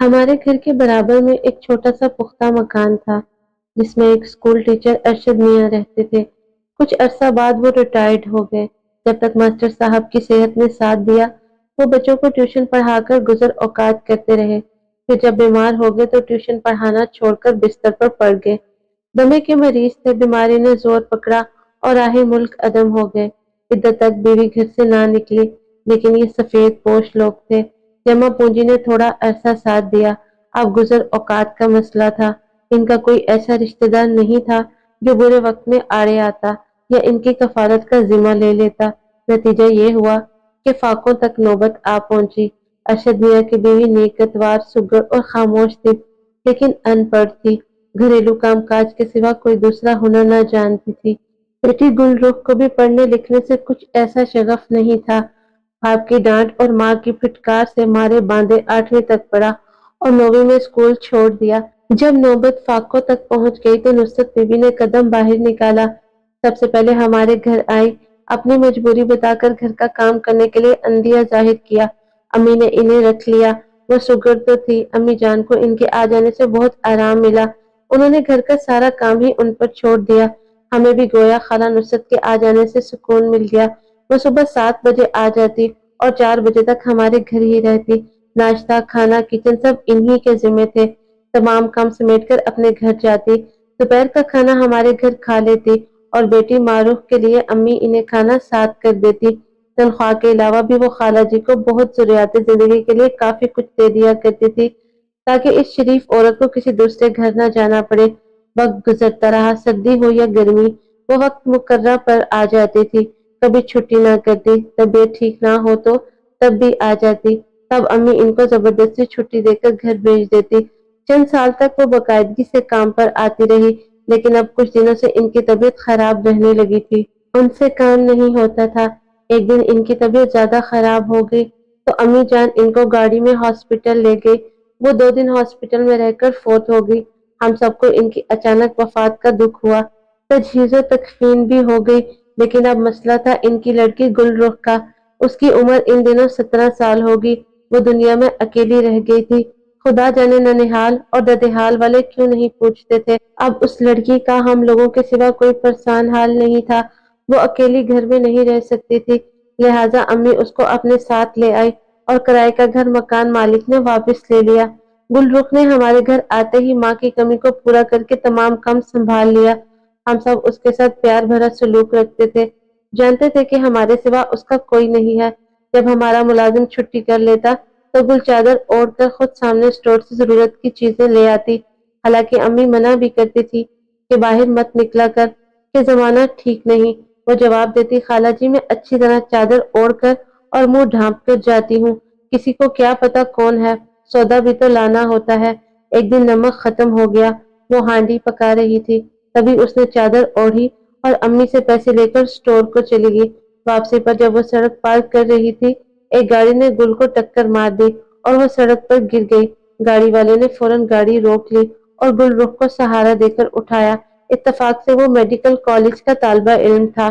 ہمارے گھر کے برابر میں ایک چھوٹا سا پختہ مکان تھا جس میں ایک اسکول ٹیچر ارشد میاں رہتے تھے۔ کچھ عرصہ بعد وہ ریٹائرڈ ہو گئے۔ جب تک ماسٹر صاحب کی صحت نے ساتھ دیا وہ بچوں کو ٹیوشن پڑھا کر گزر اوقات کرتے رہے۔ پھر جب بیمار ہو گئے تو ٹیوشن پڑھانا چھوڑ کر بستر پر پڑ گئے۔ دمے کے مریض تھے، بیماری نے زور پکڑا اور راہ ملک عدم ہو گئے۔ عدت تک بیوی گھر سے نہ نکلی، لیکن یہ سفید پوش لوگ تھے۔ جمع پونجی نے تھوڑا عرصہ ساتھ دیا، اب گزر اوقات کا مسئلہ تھا۔ ان کا کوئی ایسا رشتہ دار نہیں تھا جو برے وقت میں آڑے آتا یا ان کی کفالت کا ذمہ لے لیتا۔ نتیجہ یہ ہوا کہ فاقوں تک نوبت آ پہنچی۔ ارشد میاں کی بیوی نیکتوار، سگڑ اور خاموش تھی، لیکن ان پڑھ تھی۔ گھریلو کام کاج کے سوا کوئی دوسرا ہنر نہ جانتی تھی۔ بیٹی گل رخ کو بھی پڑھنے لکھنے سے کچھ ایسا شغف نہیں تھا۔ باپ کی ڈانٹ اور ماں کی پھٹکار سے مارے باندھے 8ویں تک پڑھا اور 9ویں میں اسکول چھوڑ دیا۔ جب نوبت فاقوں تک پہنچ گئی تو نصرت بیوی نے قدم باہر نکالا۔ سب سے پہلے ہمارے گھر آئی، اپنی مجبوری بتا کر گھر کا کام کرنے کے لیے عندیہ ظاہر کیا۔ امی نے انہیں رکھ لیا۔ وہ سگڑ تو تھی، امی جان کو ان کے آ جانے سے بہت آرام ملا۔ انہوں نے گھر کا سارا کام ہی ان پر چھوڑ دیا۔ ہمیں بھی گویا خالہ نصرت کے آ جانے سے سکون مل گیا۔ وہ صبح 7 بجے آ جاتی اور 4 بجے تک ہمارے گھر ہی رہتی۔ ناشتہ، کھانا، کچن سب انہی کے ذمے تھے۔ تمام کام سمیٹ کر اپنے گھر جاتی۔ دوپہر کا کھانا ہمارے گھر کھا لیتی اور بیٹی معروف کے لیے امی انہیں کھانا ساتھ کر دیتی۔ تنخواہ کے علاوہ بھی وہ خالہ جی کو بہت ضروریات زندگی کے لیے کافی کچھ دے دیا کرتی تھی تاکہ اس شریف عورت کو کسی دوسرے گھر نہ جانا پڑے۔ وقت گزرتا رہا، سردی ہو یا گرمی، وہ وقت مقررہ پر آ جاتی تھی۔ کبھی چھٹی نہ کرتی، طبیعت ٹھیک نہ ہو تو تب بھی آ جاتی۔ تب امی ان کو زبردستی چھٹی دے کر گھر بھیج دیتی۔ چند سال تک وہ باقاعدگی سے کام پر آتی رہی، لیکن اب کچھ دنوں سے ان کی طبیعت خراب رہنے لگی تھی۔ ان سے کام نہیں ہوتا تھا۔ ایک دن ان کی طبیعت زیادہ خراب ہو گئی تو امی جان ان کو گاڑی میں ہاسپٹل لے گئی۔ وہ 2 دن ہاسپٹل میں رہ کر فوت ہو گئی۔ ہم سب کو ان کی اچانک وفات کا دکھ ہوا۔ تجہیز و تکفین بھی ہو گئی، لیکن اب مسئلہ تھا ان کی لڑکی گل رخ کا۔ اس کی عمر ان دنوں 17 سال ہوگی۔ وہ دنیا میں اکیلی رہ گئی تھی۔ خدا جانے ننہال اور ددھیال والے کیوں نہیں پوچھتے تھے۔ اب اس لڑکی کا ہم لوگوں کے سوا کوئی پرسان حال نہیں تھا۔ وہ اکیلی گھر میں نہیں رہ سکتی تھی، لہٰذا امی اس کو اپنے ساتھ لے آئی اور کرائے کا گھر مکان مالک نے واپس لے لیا۔ گل رخ نے ہمارے گھر آتے ہی ماں کی کمی کو پورا کر کے تمام کام سنبھال لیا۔ ہم سب اس کے ساتھ پیار بھرا سلوک رکھتے تھے، جانتے تھے کہ ہمارے سوا اس کا کوئی نہیں ہے۔ جب ہمارا ملازم چھٹی کر لیتا تو گل چادر اوڑھ کر خود سامنے اسٹور سے ضرورت کی چیزیں لے آتی، حالانکہ امی منع بھی کرتی تھی کہ باہر مت نکلا کر کہ زمانہ ٹھیک نہیں۔ وہ جواب دیتی، خالہ جی میں اچھی طرح چادر اوڑھ کر اور منہ ڈھانپ کر جاتی ہوں، کسی کو کیا پتا کون ہے، سودا بھی تو لانا ہوتا ہے۔ ایک دن نمک ختم ہو گیا، وہ ہانڈی پکا رہی تھی، تبھی اس نے چادر اوڑھی اور امی سے پیسے لے کر اسٹور کو چلی گئی۔ واپسی پر جب وہ سڑک پار کر رہی تھی، ایک گاڑی نے گل کو ٹکر مار دی اور وہ سڑک پر گر گئی۔ گاڑی والے نے فوراً گاڑی روک لی اور گل رخ کو سہارا دے کر اٹھایا۔ اتفاق سے وہ میڈیکل کالج کا طالبہ علم تھا۔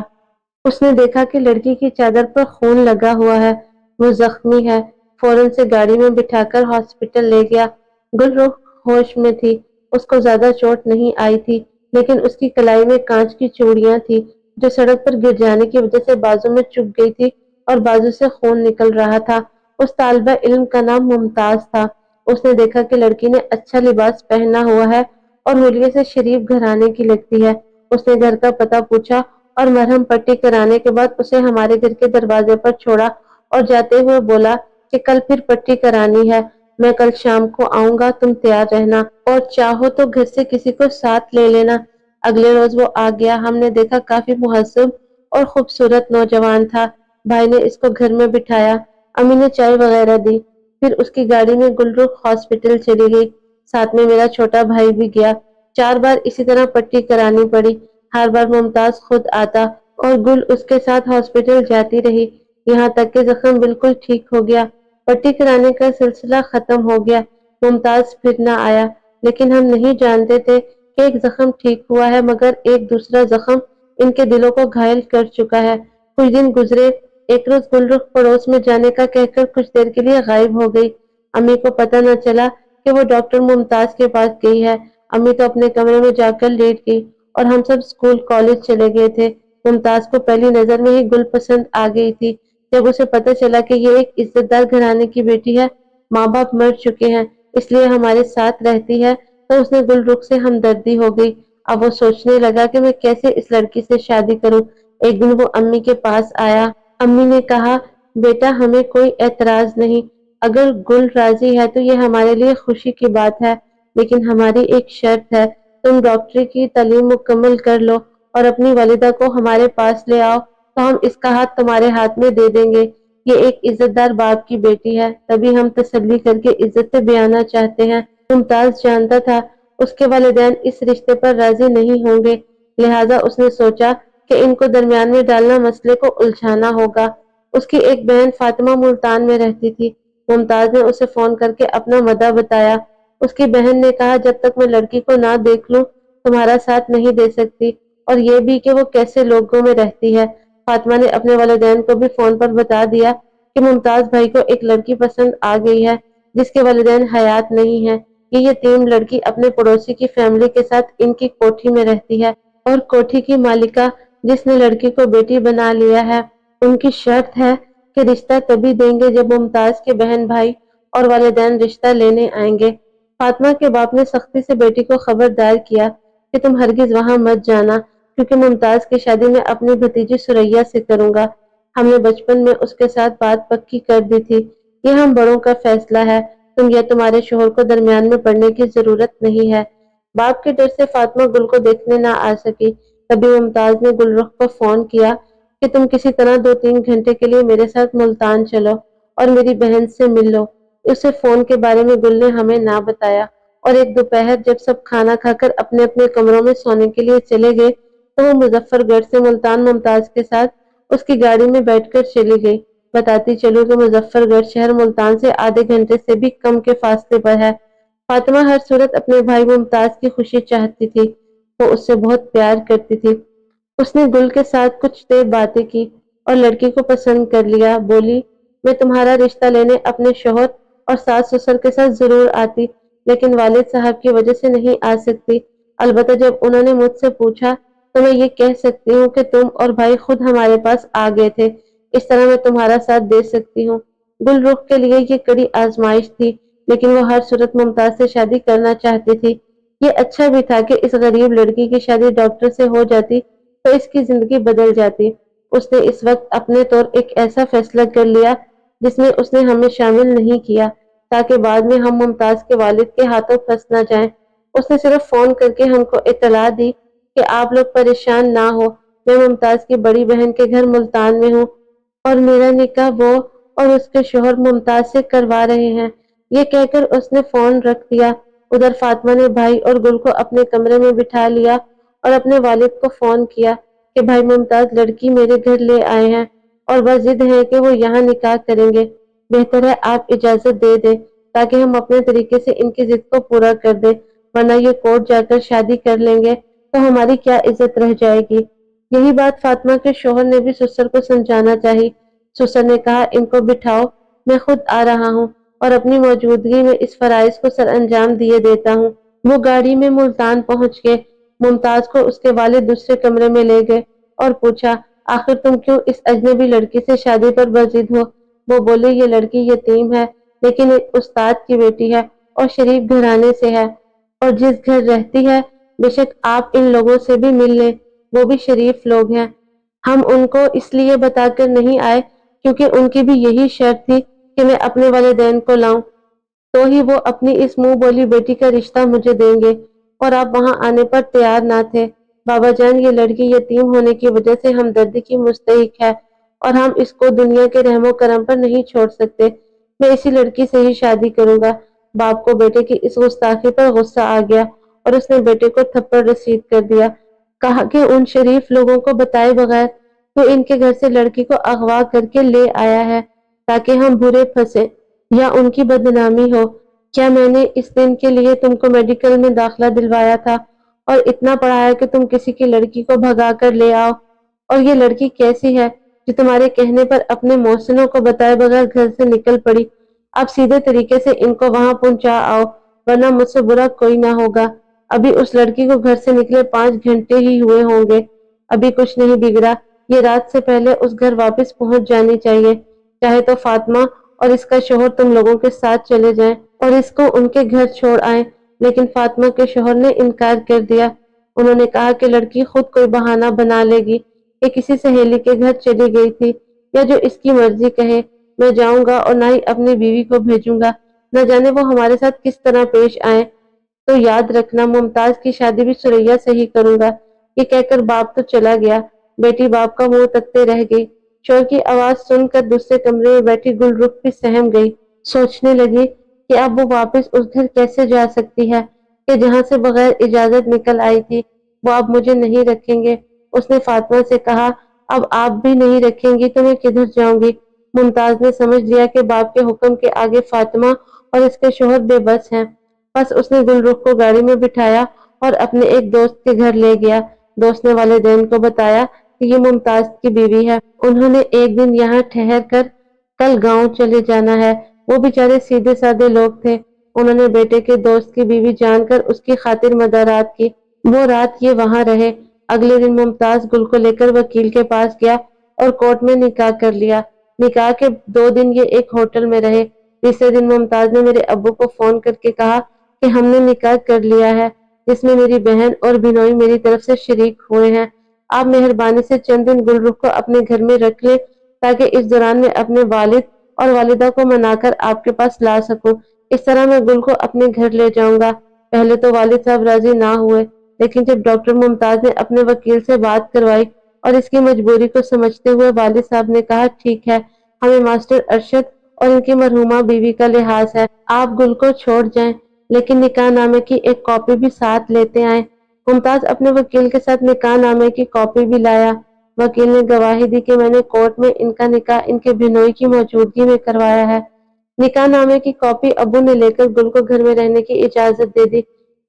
اس نے دیکھا کہ لڑکی کی چادر پر خون لگا ہوا ہے، وہ زخمی ہے، فوراً سے گاڑی میں بٹھا کر ہاسپٹل لے گیا۔ گل رخ ہوش میں تھی، اس کو زیادہ چوٹ نہیں آئی تھی، لیکن اس کی کلائی میں کانچ کی چوڑیاں تھی جو سڑک پر گر جانے کی وجہ سے بازو میں چبھ گئی تھی اور بازو سے خون نکل رہا تھا۔ اس طالبہ علم کا نام ممتاز تھا۔ اس نے دیکھا کہ لڑکی نے اچھا لباس پہنا ہوا ہے اور حلیے سے شریف گھرانے کی لگتی ہے۔ اس نے گھر کا پتہ پوچھا اور مرہم پٹی کرانے کے بعد اسے ہمارے گھر کے دروازے پر چھوڑا اور جاتے ہوئے بولا کہ کل پھر پٹی کرانی ہے، میں کل شام کو آؤں گا، تم تیار رہنا اور چاہو تو گھر سے کسی کو ساتھ لے لینا۔ اگلے روز وہ آ گیا۔ ہم نے دیکھا کافی مہذب اور خوبصورت نوجوان تھا۔ بھائی نے اس کو گھر میں بٹھایا، امی نے چائے وغیرہ دی، پھر اس کی گاڑی میں گل رخ ہاسپٹل چلی گئی، ساتھ میں میرا چھوٹا بھائی بھی گیا۔ 4 بار اسی طرح پٹی کرانی پڑی، ہر بار ممتاز خود آتا اور گل اس کے ساتھ ہاسپٹل جاتی رہی، یہاں تک کہ زخم بالکل ٹھیک ہو گیا۔ پٹی کرانے کا سلسلہ ختم ہو گیا، ممتاز پھر نہ آیا، لیکن ہم نہیں جانتے تھے کہ ایک زخم ٹھیک ہوا ہے مگر ایک دوسرا زخم ان کے دلوں کو گھائل کر چکا ہے۔ کچھ دن گزرے، ایک روز گل رخ پڑوس میں جانے کا کہہ کر کچھ دیر کے لیے غائب ہو گئی۔ امی کو پتہ نہ چلا کہ وہ ڈاکٹر ممتاز کے پاس گئی ہے۔ امی تو اپنے کمرے میں جا کر لیٹ گئی اور ہم سب اسکول کالج چلے گئے تھے۔ ممتاز کو پہلی نظر میں ہی گل پسند آ گئی تھی۔ جب اسے پتہ چلا کہ یہ ایک عزت دار گھرانے کی بیٹی ہے، ماں باپ مر چکے ہیں، اس لیے ہمارے ساتھ رہتی ہے، تو اس نے گل رخ سے ہمدردی ہو گئی۔ اب وہ سوچنے لگا کہ میں کیسے اس لڑکی سے شادی کروں۔ ایک دن وہ امی کے پاس آیا۔ امی نے کہا، بیٹا ہمیں کوئی اعتراض نہیں، اگر گل راضی ہے تو یہ ہمارے لیے خوشی کی بات ہے، لیکن ہماری ایک شرط ہے، تم ڈاکٹری کی تعلیم مکمل کر لو اور اپنی والدہ کو ہمارے پاس لے آؤ تو ہم اس کا ہاتھ تمہارے ہاتھ میں دے دیں گے۔ یہ ایک عزت دار باپ کی بیٹی ہے، تبھی ہم تسلی کر کے عزت سے بیانا چاہتے ہیں۔ ممتاز جانتا تھا اس کے والدین اس رشتے پر راضی نہیں ہوں گے، لہٰذا اس نے سوچا کہ ان کو درمیان میں ڈالنا مسئلے کو الجھانا ہوگا۔ اس کی ایک بہن فاطمہ ملتان میں رہتی تھی۔ ممتاز نے اسے فون کر کے اپنا مدعا بتایا۔ اس کی بہن نے کہا، جب تک میں لڑکی کو نہ دیکھ لوں تمہارا ساتھ نہیں دے سکتی، اور یہ بھی کہ وہ کیسے لوگوں میں رہتی ہے۔ فاطمہ نے اپنے والدین کو بھی فون پر بتا دیا کہ ممتاز بھائی کو ایک لڑکی پسند آ گئی ہے جس کے والدین حیات نہیں ہیں۔ یہ یتیم لڑکی اپنے پڑوسی کی فیملی کے ساتھ ان کی کوٹھی میں رہتی ہے، اور کوٹھی کی مالکہ جس نے لڑکی کو بیٹی بنا لیا ہے، ان کی شرط ہے کہ رشتہ تبھی دیں گے جب ممتاز کے بہن بھائی اور والدین رشتہ لینے آئیں گے۔ فاطمہ کے باپ نے سختی سے بیٹی کو خبردار کیا کہ تم ہرگز وہاں مت جانا، کیونکہ ممتاز کی شادی میں اپنی بھتیجی سریا سے کروں گا۔ ہم نے بچپن میں اس کے ساتھ بات پکی کر دی تھی، یہ ہم بڑوں کا فیصلہ ہے، تم یا تمہارے شوہر کو درمیان میں پڑنے کی ضرورت نہیں ہے۔ باپ کے ڈر سے فاطمہ گل کو دیکھنے نہ آ سکی۔ تبھی ممتاز نے گل رخ کو فون کیا کہ تم کسی طرح 2-3 گھنٹے کے لیے میرے ساتھ ملتان چلو اور میری بہن سے مل لو۔ اسے فون کے بارے میں گل نے ہمیں نہ بتایا، اور ایک دوپہر جب سب کھانا کھا کر اپنے اپنے کمروں میں سونے کے لیے چلے گئے تو وہ مظفر گڑھ سے ملتان ممتاز کے ساتھ اس کی گاڑی میں بیٹھ کر چلی گئی۔ بتاتی چلوں کہ مظفر گڑھ شہر ملتان سے آدھے گھنٹے سے بھی کم کے فاصلے پر ہے۔ فاطمہ ہر صورت اپنے بھائی ممتاز کی خوشی چاہتی تھی، وہ اس سے بہت پیار کرتی تھی۔ اس نے گل کے ساتھ کچھ دیر باتیں کی اور لڑکی کو پسند کر لیا۔ بولی، میں تمہارا رشتہ لینے اپنے شوہر اور ساس سسر کے ساتھ ضرور آتی، لیکن والد صاحب کی وجہ سے نہیں آ سکتی۔ البتہ جب انہوں نے مجھ سے پوچھا تو میں یہ کہہ سکتی ہوں کہ تم اور بھائی خود ہمارے پاس آ گئے تھے، اس طرح میں تمہارا ساتھ دے سکتی ہوں۔ گل رخ کے لیے یہ کڑی آزمائش تھی، لیکن وہ ہر صورت ممتاز سے شادی کرنا چاہتی تھی۔ یہ اچھا بھی تھا کہ اس غریب لڑکی کی شادی ڈاکٹر سے ہو جاتی تو اس کی زندگی بدل جاتی۔ اس نے اس وقت اپنے طور ایک ایسا فیصلہ کر لیا جس میں اس نے ہمیں شامل نہیں کیا، تاکہ بعد میں ہم ممتاز کے والد کے ہاتھوں پھنس نہ جائیں۔ اس نے صرف فون کر کے ہم کو اطلاع دی کہ آپ لوگ پریشان نہ ہو، میں ممتاز کی بڑی بہن کے گھر ملتان میں ہوں اور میرا نکاح وہ اور اس کے شوہر ممتاز سے کروا رہے ہیں۔ یہ کہہ کر اس نے فون رکھ دیا۔ ادھر فاطمہ نے بھائی اور گل کو اپنے کمرے میں بٹھا لیا اور اپنے والد کو فون کیا کہ بھائی ممتاز لڑکی میرے گھر لے آئے ہیں اور بس ضد ہے کہ وہ یہاں نکاح کریں گے، بہتر ہے آپ اجازت دے دیں تاکہ ہم اپنے طریقے سے ان کی ضد کو پورا کر دیں، ورنہ یہ کورٹ جا کر شادی کر لیں گے تو ہماری کیا عزت رہ جائے گی۔ یہی بات فاطمہ کے شوہر نے بھی سسر کو سمجھانا چاہی۔ سسر نے کہا، ان کو بٹھاؤ، میں خود آ رہا ہوں اور اپنی موجودگی میں اس فرائض کو سر انجام دیے دیتا ہوں۔ وہ گاڑی میں ملتان پہنچ گئے۔ ممتاز کو اس کے والد دوسرے کمرے میں لے گئے اور پوچھا، آخر تم کیوں اس اجنبی لڑکی سے شادی پر بضد ہو؟ وہ بولے، یہ لڑکی یتیم ہے لیکن ایک استاد کی بیٹی ہے اور شریف گھرانے سے ہے، اور جس گھر رہتی ہے بے شک آپ ان لوگوں سے بھی مل لیں، وہ بھی شریف لوگ ہیں۔ ہم ان کو اس لیے بتا کر نہیں آئے کیونکہ ان کی بھی یہی شرط تھی کہ میں اپنے والدین کو لاؤں تو ہی وہ اپنی اس منہ بولی بیٹی کا رشتہ مجھے دیں گے، اور آپ وہاں آنے پر تیار نہ تھے۔ بابا جان، یہ لڑکی یتیم ہونے کی وجہ سے ہمدردی کی مستحق ہے اور ہم اس کو دنیا کے رحم و کرم پر نہیں چھوڑ سکتے۔ میں اسی لڑکی سے ہی شادی کروں گا۔ باپ کو بیٹے کی اس گستاخی پر غصہ آ گیا اور اس نے بیٹے کو تھپڑ رسید کر دیا۔ کہا کہ ان شریف لوگوں کو بتائے بغیر تو ان کے گھر سے لڑکی کو اغوا کر کے لے آیا ہے تاکہ ہم برے پھنسے یا ان کی بدنامی ہو۔ کیا میں نے اس دن کے لیے تم کو میڈیکل میں داخلہ دلوایا تھا اور اتنا پڑھایا کہ تم کسی کی لڑکی کو بھگا کر لے آؤ؟ اور یہ لڑکی کیسی ہے جو تمہارے کہنے پر اپنے محسنوں کو بتائے بغیر گھر سے نکل پڑی؟ اب سیدھے طریقے سے ان کو وہاں پہنچا آؤ ورنہ مجھ سے برا کوئی نہ ہوگا۔ ابھی اس لڑکی کو گھر سے نکلے 5 گھنٹے ہی ہوئے ہوں گے، ابھی کچھ نہیں بگڑا۔ یہ رات سے پہلے اس گھر واپس پہنچ جانی چاہیے، چاہے تو فاطمہ اور اس کا شوہر تم لوگوں کے ساتھ چلے جائیں اور اس کو ان کے گھر چھوڑ آئیں، لیکن فاطمہ کے شوہر نے انکار کر دیا۔ انہوں نے کہا کہ لڑکی خود کوئی بہانہ بنا لے گی کہ کسی سہیلی کے گھر چلی گئی تھی، یا جو اس کی مرضی کہے، میں جاؤں گا اور نہ ہی اپنی بیوی کو بھیجوں گا، نہ جانے وہ ہمارے ساتھ کس طرح پیش آئیں۔ تو یاد رکھنا ممتاز کی شادی بھی سریا سے ہی کروں گا۔ یہ کہہ کر باپ تو چلا گیا، بیٹی باپ کا منہ تکتے رہ گئی۔ شور کی آواز سن کر دوسرے کمرے میں بیٹھی گل رخ بھی سہم گئی، سوچنے لگی کہ اب وہ واپس اس گھر کیسے جا سکتی ہے کہ جہاں سے بغیر اجازت نکل آئی تھی۔ وہ اب مجھے نہیں رکھیں گے۔ اس نے فاطمہ سے کہا، اب آپ بھی نہیں رکھیں گی تو میں کدھر جاؤں گی؟ ممتاز نے سمجھ لیا کہ باپ کے حکم کے آگے فاطمہ اور اس کے شوہر بے بس ہیں، بس اس نے گل رخ کو گاڑی میں بٹھایا اور اپنے ایک دوست کے گھر لے گیا۔ دوست نے والدین کو بتایا کہ یہ ممتاز کی بیوی ہے، انہوں نے ایک دن یہاں ٹھہر کر کل گاؤں چلے جانا ہے۔ وہ بیچارے سیدھے سادے لوگ تھے، انہوں نے بیٹے کے دوست کی بیوی جان کر اس کی خاطر مدارات کی۔ وہ رات یہ وہاں رہے۔ اگلے دن ممتاز گل کو لے کر وکیل کے پاس گیا اور کورٹ میں نکاح کر لیا۔ نکاح کے 2 دن یہ ایک ہوٹل میں رہے۔ تیسرے دن ممتاز نے میرے ابو کو فون کر کے کہا کہ ہم نے نکاح کر لیا ہے، جس میں میری بہن اور بھنوئی میری طرف سے شریک ہوئے ہیں۔ آپ مہربانی سے چند دن گل رخ کو اپنے گھر میں رکھ لیں تاکہ اس دوران میں اپنے والد اور والدہ کو منا کر آپ کے پاس لا سکوں۔ اس طرح میں گل کو اپنے گھر لے جاؤں گا۔ پہلے تو والد صاحب راضی نہ ہوئے، لیکن جب ڈاکٹر ممتاز نے اپنے وکیل سے بات کروائی اور اس کی مجبوری کو سمجھتے ہوئے والد صاحب نے کہا، ٹھیک ہے، ہمیں ماسٹر ارشد اور ان کی مرحومہ بیوی کا لحاظ ہے، آپ گل کو چھوڑ جائیں، لیکن نکاح نامے کی ایک کاپی بھی ساتھ لیتے آئیں۔ ممتاز اپنے وکیل کے ساتھ نکاح نامے کی کاپی بھی لایا۔ وکیل نے گواہی دی کہ میں نے کورٹ میں ان کا نکاح ان کے بھنوئی کی موجودگی میں کروایا ہے۔ نکاح نامے کی کاپی ابو نے لے کر گل کو گھر میں رہنے کی اجازت دے دی۔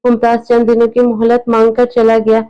ممتاز چند دنوں کی مہلت مانگ کر چلا گیا۔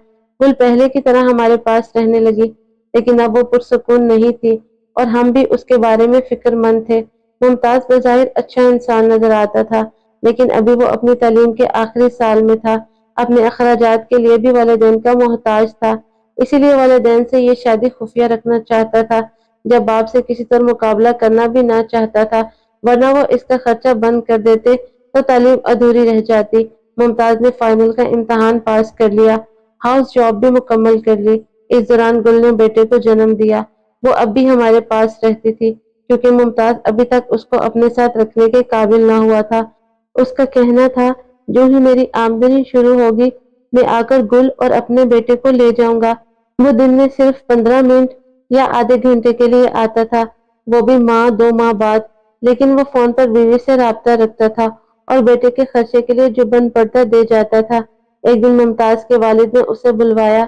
گل پہلے کی طرح ہمارے پاس رہنے لگی، لیکن اب وہ پرسکون نہیں تھی اور ہم بھی اس کے بارے میں فکر مند تھے۔ ممتاز بظاہر اچھا انسان نظر آتا تھا، لیکن ابھی وہ اپنی تعلیم کے آخری سال میں تھا، اپنے اخراجات کے لیے بھی والدین کا محتاج تھا، اسی لیے والدین سے یہ شادی خفیہ رکھنا چاہتا تھا، جب باپ سے کسی طرح مقابلہ کرنا بھی نہ چاہتا تھا، ورنہ وہ اس کا خرچہ بند کر دیتے تو تعلیم ادھوری رہ جاتی۔ ممتاز نے فائنل کا امتحان پاس کر لیا، ہاؤس جاب بھی مکمل کر لی۔ اس دوران گل نے بیٹے کو جنم دیا۔ وہ اب بھی ہمارے پاس رہتی تھی کیونکہ ممتاز ابھی تک اس کو اپنے ساتھ رکھنے کے قابل نہ ہوا تھا۔ اس کا کہنا تھا، جو ہی میری آمدنی شروع ہوگی میں آ کر گل اور اپنے بیٹے کو لے جاؤں گا۔ وہ دن میں صرف 15 منٹ یا آدھے گھنٹے کے لیے آتا تھا، وہ بھی ماہ 2 ماہ بعد، لیکن وہ فون پر بیوی سے رابطہ رکھتا تھا اور بیٹے کے خرچے کے لیے جو بن پڑتا دے جاتا تھا۔ ایک دن ممتاز کے والد نے اسے بلوایا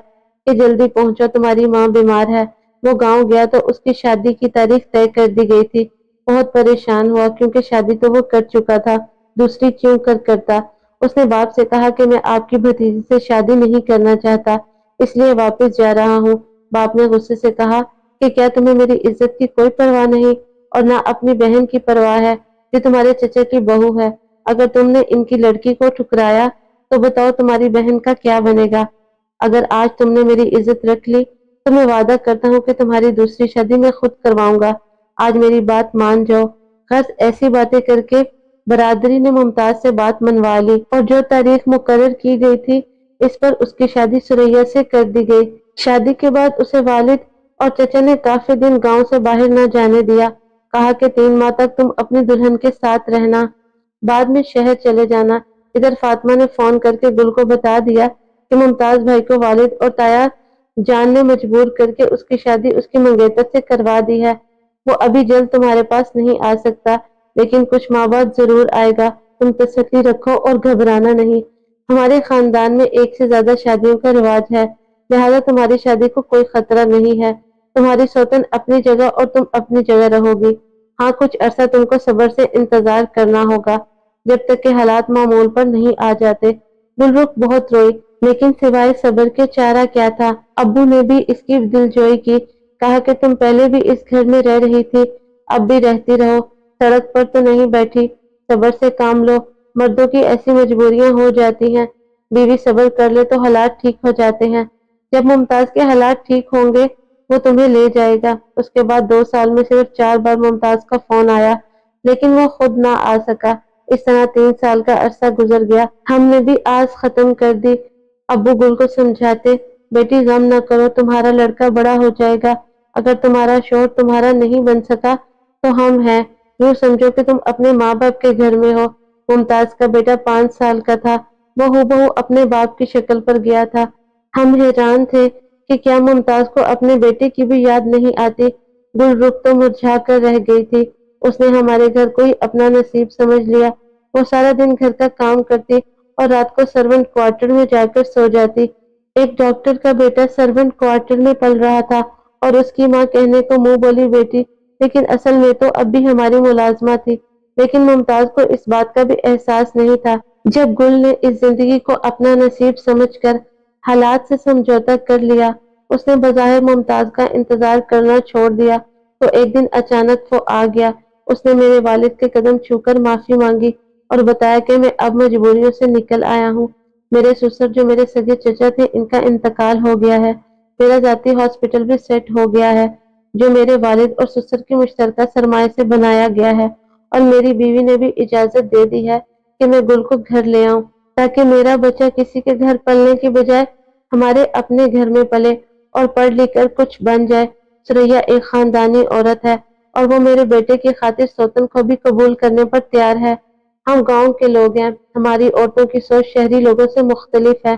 کہ جلدی پہنچو، تمہاری ماں بیمار ہے۔ وہ گاؤں گیا تو اس کی شادی کی تاریخ طے کر دی گئی تھی۔ بہت پریشان ہوا کیونکہ شادی تو وہ کر چکا تھا، دوسری کیوں کرتا۔ اس نے باپ سے کہا کہ میں آپ کی بھتیجی سے شادی نہیں کرنا چاہتا، اس لیے واپس جا رہا ہوں۔ باپ نے غصے سے کہا کہ کیا تمہیں میری عزت کی کوئی پرواہ نہیں اور نہ اپنی بہن کی پرواہ ہے جو تمہارے چچا کی بہو ہے؟ اگر تم نے ان کی لڑکی کو ٹھکرایا تو بتاؤ تمہاری بہن کا کیا بنے گا؟ اگر آج تم نے میری عزت رکھ لی تو میں وعدہ کرتا ہوں کہ تمہاری دوسری شادی میں خود کرواؤں گا۔ آج میری بات مان جاؤ۔ خرچ ایسی باتیں کر کے برادری نے ممتاز سے بات منوا لی اور جو تاریخ مقرر کی گئی تھی اس پر اس کی شادی سریا سے کر دی گئی۔ شادی کے بعد اسے والد اور چچا نے کافی دن گاؤں سے باہر نہ جانے دیا، کہا کہ 3 ماہ تک تم اپنی دلہن کے ساتھ رہنا، بعد میں شہر چلے جانا۔ ادھر فاطمہ نے فون کر کے گل کو بتا دیا کہ ممتاز بھائی کو والد اور تایا جان نے مجبور کر کے اس کی شادی اس کی منگیتر سے کروا دی ہے۔ وہ ابھی جلد تمہارے پاس نہیں آ سکتا، لیکن کچھ ماہ بعد ضرور آئے گا۔ تم تسلی رکھو اور گھبرانا نہیں۔ ہمارے خاندان میں ایک سے زیادہ شادیوں کا رواج ہے، لہذا تمہاری شادی کو کوئی خطرہ نہیں ہے۔ تمہاری سوتن اپنی جگہ اور تم اپنی جگہ رہو گی۔ ہاں، کچھ عرصہ تم کو صبر سے انتظار کرنا ہوگا جب تک کہ حالات معمول پر نہیں آ جاتے۔ گلرخ بہت روئی، لیکن سوائے صبر کے چارہ کیا تھا؟ ابو نے بھی اس کی دلجوئی کی، کہا کہ تم پہلے بھی اس گھر میں رہ رہی تھی، اب بھی رہتی رہو، سڑک پر تو نہیں بیٹھی، صبر سے کام لو۔ مردوں کی ایسی مجبوریاں ہو جاتی ہیں، بیوی صبر کر لے تو حالات ٹھیک ہو جاتے ہیں۔ جب ممتاز کے حالات ٹھیک ہوں گے وہ تمہیں لے جائے گا۔ اس کے بعد 2 سال میں صرف 4 بار ممتاز کا فون آیا لیکن وہ خود نہ آ سکا۔ اس طرح 3 سال کا عرصہ گزر گیا۔ ہم نے بھی آس ختم کر دی۔ ابو گل کو سمجھاتے، بیٹی غم نہ کرو، تمہارا لڑکا بڑا ہو جائے گا، اگر تمہارا شوہر تمہارا نہیں بن سکا تو ہم ہیں، یوں سمجھو کہ تم اپنے ماں باپ کے گھر میں ہو۔ ممتاز کا بیٹا 5 سال کا تھا، وہ ہو اپنے باپ کی شکل پر گیا تھا۔ ہم حیران تھے کہ کیا ممتاز کو اپنے بیٹے کی بھی یاد نہیں آتی۔ گل رخ تو مرجھا کر رہ گئی تھی۔ اس نے ہمارے گھر کو ہی اپنا نصیب سمجھ لیا۔ وہ سارا دن گھر کا کام کرتی اور رات کو سرونٹ کوارٹر میں جا کر سو جاتی۔ ایک ڈاکٹر کا بیٹا سرونٹ کوارٹر میں پل رہا تھا اور اس کی ماں کہنے کو منہ بولی بیٹی، لیکن اصل میں تو اب بھی ہماری ملازمہ تھی۔ لیکن ممتاز کو اس بات کا بھی احساس نہیں تھا۔ جب گل نے اس زندگی کو اپنا نصیب سمجھ کر حالات سے سمجھوتا کر لیا، اس نے بظاہر ممتاز کا انتظار کرنا چھوڑ دیا، تو ایک دن اچانک وہ آ گیا۔ اس نے میرے والد کے قدم چھو کر معافی مانگی اور بتایا کہ میں اب مجبوریوں سے نکل آیا ہوں۔ میرے سسر جو میرے سگے چچا تھے، ان کا انتقال ہو گیا ہے۔ میرا ذاتی ہاسپٹل بھی سیٹ ہو گیا ہے جو میرے والد اور سسر کی مشترکہ سرمایہ سے بنایا گیا ہے، اور میری بیوی نے بھی اجازت دے دی ہے کہ میں گل کو گھر لے آؤں تاکہ میرا بچہ کسی کے گھر پلنے کی بجائے ہمارے اپنے گھر میں پلے اور پڑھ لکھ کر کچھ بن جائے۔ سریا ایک خاندانی عورت ہے اور وہ میرے بیٹے کی خاطر سوتن کو بھی قبول کرنے پر تیار ہے۔ ہم گاؤں کے لوگ ہیں، ہماری عورتوں کی سوچ شہری لوگوں سے مختلف ہے۔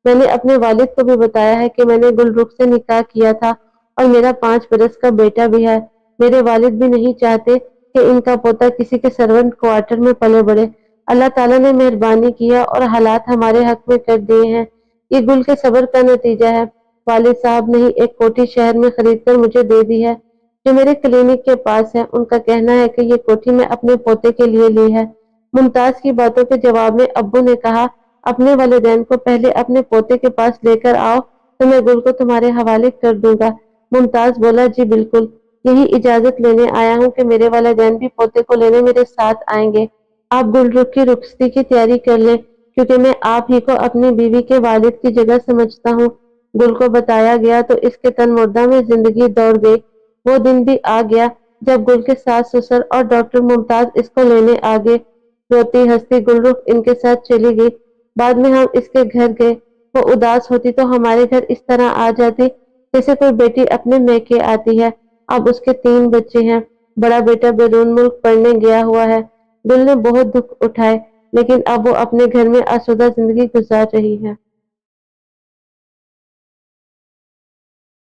میں نے اپنے والد کو بھی بتایا ہے کہ میں نے گل رخ سے نکاح کیا تھا اور میرا 5 برس کا بیٹا بھی ہے۔ میرے والد بھی نہیں چاہتے کہ ان کا پوتا کسی کے سرونٹ کوارٹر میں پلے بڑھے۔ اللہ تعالیٰ نے مہربانی کیا اور حالات ہمارے حق میں کر دیے ہیں۔ یہ گل کے صبر کا نتیجہ ہے۔ والد صاحب نے ہی ایک کوٹھی شہر میں خرید کر مجھے دے دی ہے جو میرے کلینک کے پاس ہے۔ ان کا کہنا ہے کہ یہ کوٹھی میں اپنے پوتے کے لیے لی ہے۔ ممتاز کی باتوں کے جواب میں ابو نے کہا، اپنے والدین کو پہلے اپنے پوتے کے پاس لے کر آؤ تو میں گل کو تمہارے حوالے کر دوں گا۔ ممتاز بولا، جی بالکل، یہی اجازت لینے آیا ہوں کہ میرے والدین بھی پوتے کو لینے میرے ساتھ آئیں گے۔ آپ گل رخ کی رخصتی کی تیاری کر لیں کیونکہ میں آپ ہی کو اپنی بیوی کے والد کی جگہ سمجھتا ہوں۔ گل کو بتایا گیا تو اس کے تن مردہ میں زندگی دوڑ گئی۔ وہ دن بھی آ گیا جب گل کے ساس سسر اور ڈاکٹر ممتاز اس کو لینے آ گئے۔ روتی ہنستی گل رخ ان کے ساتھ چلی گئی۔ بعد میں ہم اس کے گھر گئے۔ وہ اداس ہوتی تو ہمارے گھر اس طرح آ جاتی جیسے کوئی بیٹی اپنے میکے آتی ہے۔ اب اس کے 3 بچے ہیں۔ بڑا بیٹا بیرون ملک پڑھنے گیا ہوا ہے۔ گل نے بہت دکھ اٹھائے لیکن اب وہ اپنے گھر میں آسودہ زندگی گزار رہی ہے۔